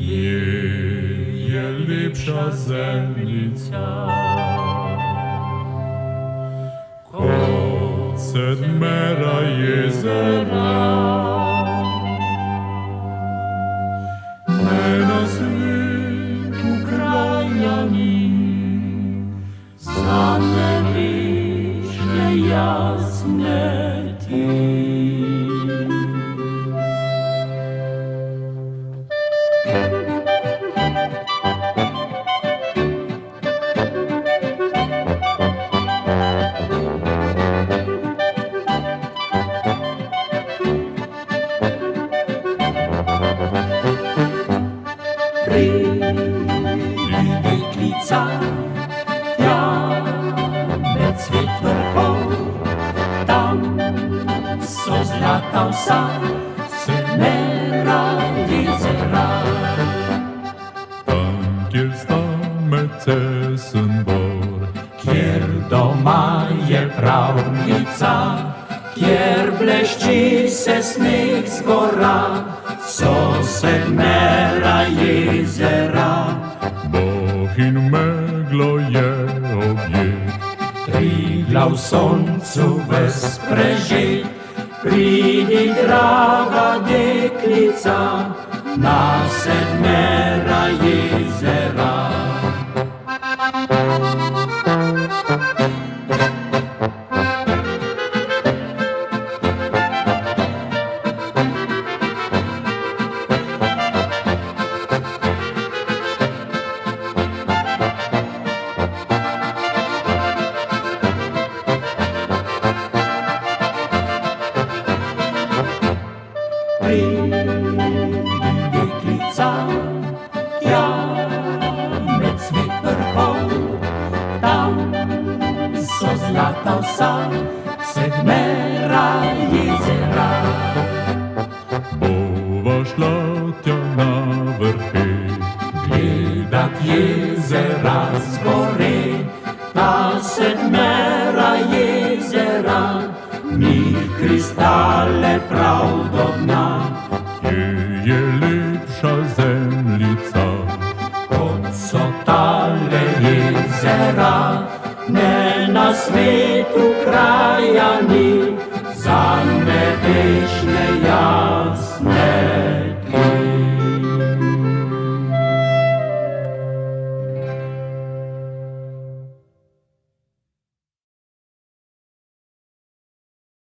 Є ліпша землиця, коцет мера єзера, не на світу краяні, саме вічне ясне ті. Lica, Janec Witwerkow, tam co zlatał sam, Synera jezera. Tam kier stame cesen bor, Kier doma je prawnica, kier bleści se smyk z gora, co Synera jezera. Bohin meglo je objekt, Triglav soncu bez prežit, pridi draga deklica na Sedmera jezera. Deklica, Janec Witwerkow, tam co zlatał sam, Sedmera jezera. bova šlatja na vrhe, Gledat jezera z góry, ta Sedmera jezera, nich krystale praw do dna. je lepša zemljica, Od co tale jezera, ne na svetu krajani, za me večne jasne